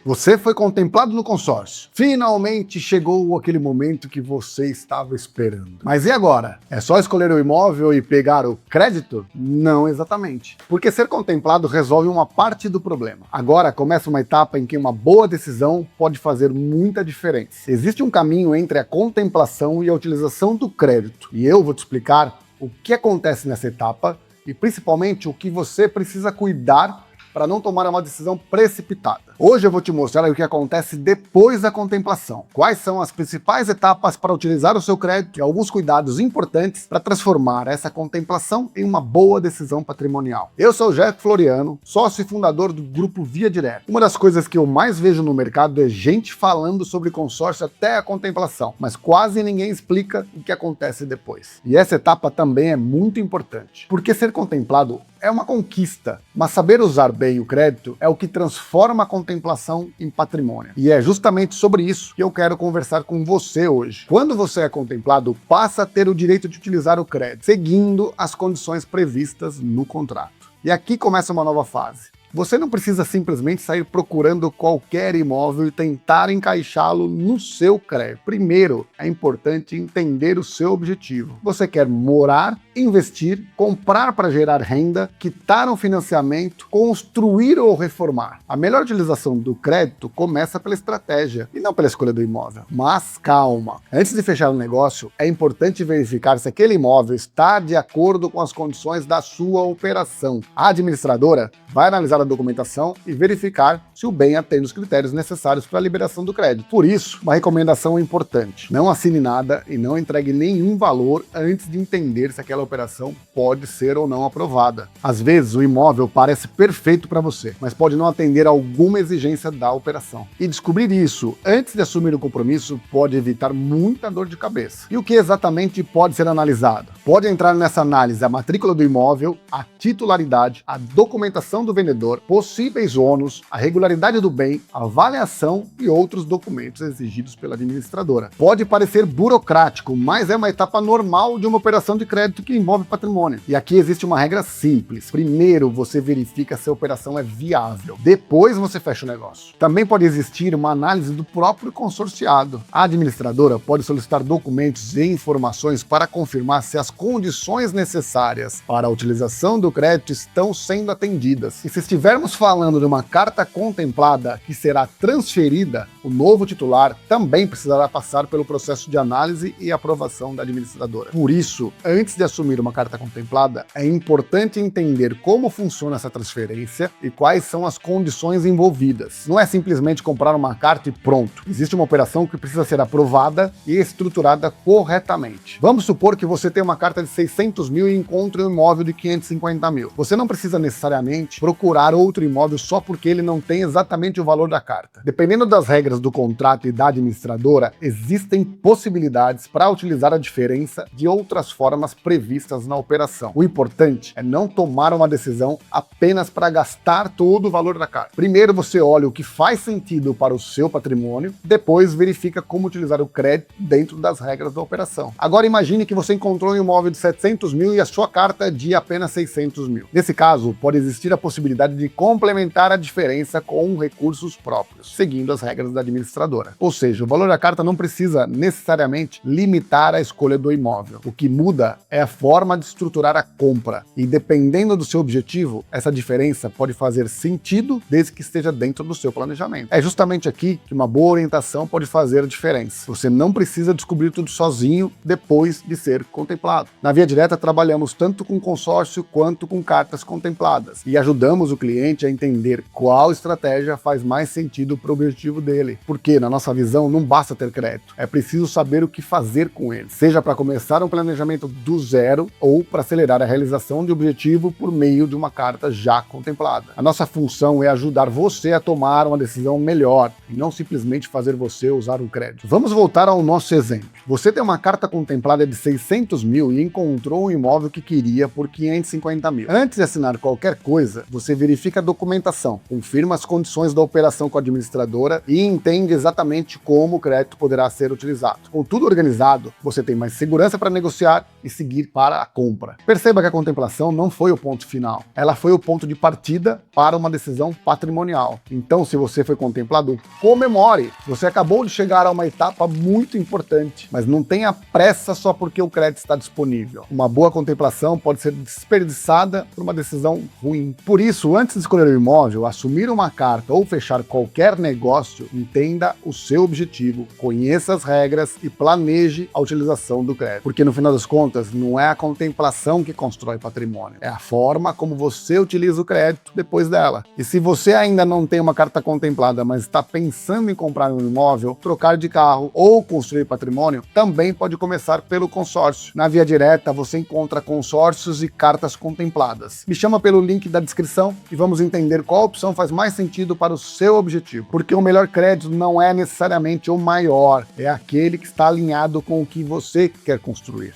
Você foi contemplado no consórcio. Finalmente chegou aquele momento que você estava esperando. Mas e agora? É só escolher o imóvel e pegar o crédito? Não exatamente. Porque ser contemplado resolve uma parte do problema. Agora começa uma etapa em que uma boa decisão pode fazer muita diferença. Existe um caminho entre a contemplação e a utilização do crédito. E eu vou te explicar o que acontece nessa etapa e principalmente o que você precisa cuidar para não tomar uma decisão precipitada. Hoje eu vou te mostrar o que acontece depois da contemplação, quais são as principais etapas para utilizar o seu crédito e alguns cuidados importantes para transformar essa contemplação em uma boa decisão patrimonial. Eu sou o Jeff Floriano, sócio e fundador do Grupo Via Direta. Uma das coisas que eu mais vejo no mercado é gente falando sobre consórcio até a contemplação, mas quase ninguém explica o que acontece depois. E essa etapa também é muito importante, porque ser contemplado é uma conquista, mas saber usar bem o crédito é o que transforma a contemplação em patrimônio. E é justamente sobre isso que eu quero conversar com você hoje. Quando você é contemplado, passa a ter o direito de utilizar o crédito, seguindo as condições previstas no contrato. E aqui começa uma nova fase. Você não precisa simplesmente sair procurando qualquer imóvel e tentar encaixá-lo no seu crédito. Primeiro, é importante entender o seu objetivo. Você quer morar, investir, comprar para gerar renda, quitar um financiamento, construir ou reformar. A melhor utilização do crédito começa pela estratégia e não pela escolha do imóvel. Mas calma! Antes de fechar o negócio, é importante verificar se aquele imóvel está de acordo com as condições da sua operação. A administradora vai analisar a documentação e verificar se o bem atende os critérios necessários para a liberação do crédito. Por isso, uma recomendação importante: não assine nada e não entregue nenhum valor antes de entender se aquela operação pode ser ou não aprovada. Às vezes, o imóvel parece perfeito para você, mas pode não atender a alguma exigência da operação. E descobrir isso antes de assumir o compromisso pode evitar muita dor de cabeça. E o que exatamente pode ser analisado? Pode entrar nessa análise a matrícula do imóvel, a titularidade, a documentação do vendedor, possíveis ônus, a regularidade do bem, a avaliação e outros documentos exigidos pela administradora. Pode parecer burocrático, mas é uma etapa normal de uma operação de crédito que envolve patrimônio. E aqui existe uma regra simples. Primeiro, você verifica se a operação é viável. Depois você fecha o negócio. Também pode existir uma análise do próprio consorciado. A administradora pode solicitar documentos e informações para confirmar se as condições necessárias para a utilização do crédito estão sendo atendidas. E se estivermos falando de uma carta contemplada que será transferida, o novo titular também precisará passar pelo processo de análise e aprovação da administradora. Por isso, antes de assumir uma carta contemplada, é importante entender como funciona essa transferência e quais são as condições envolvidas. Não é simplesmente comprar uma carta e pronto. Existe uma operação que precisa ser aprovada e estruturada corretamente. Vamos supor que você tem uma carta de 600 mil e encontre um imóvel de 550 mil. Você não precisa necessariamente procurar outro imóvel só porque ele não tem exatamente o valor da carta. Dependendo das regras do contrato e da administradora, existem possibilidades para utilizar a diferença de outras formas previstas na operação. O importante é não tomar uma decisão apenas para gastar todo o valor da carta. Primeiro você olha o que faz sentido para o seu patrimônio, depois verifica como utilizar o crédito dentro das regras da operação. Agora imagine que você encontrou um imóvel de 700 mil e a sua carta é de apenas 600 mil. Nesse caso, pode existir a possibilidade de complementar a diferença com recursos próprios, seguindo as regras da administradora. Ou seja, o valor da carta não precisa necessariamente limitar a escolha do imóvel. O que muda é a forma de estruturar a compra. E dependendo do seu objetivo, essa diferença pode fazer sentido desde que esteja dentro do seu planejamento. É justamente aqui que uma boa orientação pode fazer a diferença. Você não precisa descobrir tudo sozinho depois de ser contemplado. Na Via Direta trabalhamos tanto com consórcio quanto com cartas contempladas e ajudamos o cliente a entender qual estratégia faz mais sentido para o objetivo dele. Porque, na nossa visão, não basta ter crédito, é preciso saber o que fazer com ele, seja para começar um planejamento do zero ou para acelerar a realização de objetivo por meio de uma carta já contemplada. A nossa função é ajudar você a tomar uma decisão melhor e não simplesmente fazer você usar o crédito. Vamos voltar ao nosso exemplo. Você tem uma carta contemplada de 600 mil e encontrou um imóvel que queria por 550 mil. Antes de assinar qualquer coisa, você verifica a documentação, confirma as condições da operação com a administradora e entende exatamente como o crédito poderá ser utilizado. Com tudo organizado, você tem mais segurança para negociar e seguir para a compra. Perceba que a contemplação não foi o ponto final, ela foi o ponto de partida para uma decisão patrimonial. Então, se você foi contemplado, comemore! Você acabou de chegar a uma etapa muito importante, mas não tenha pressa só porque o crédito está disponível. Uma boa contemplação pode ser desperdiçada por uma decisão ruim. Por isso, antes de escolher o imóvel, assumir uma carta ou fechar qualquer negócio, entenda o seu objetivo, conheça as regras e planeje a utilização do crédito. Porque no final das contas, não é a contemplação que constrói patrimônio, é a forma como você utiliza o crédito depois dela. E se você ainda não tem uma carta contemplada, mas está pensando em comprar um imóvel, trocar de carro ou construir patrimônio, também pode começar pelo consórcio. Na Via Direta, você encontra consórcios e cartas contempladas. Me chama pelo link da descrição e vamos entender qual opção faz mais sentido para o seu objetivo. Porque o melhor crédito não é necessariamente o maior, é aquele que está alinhado com o que você quer construir.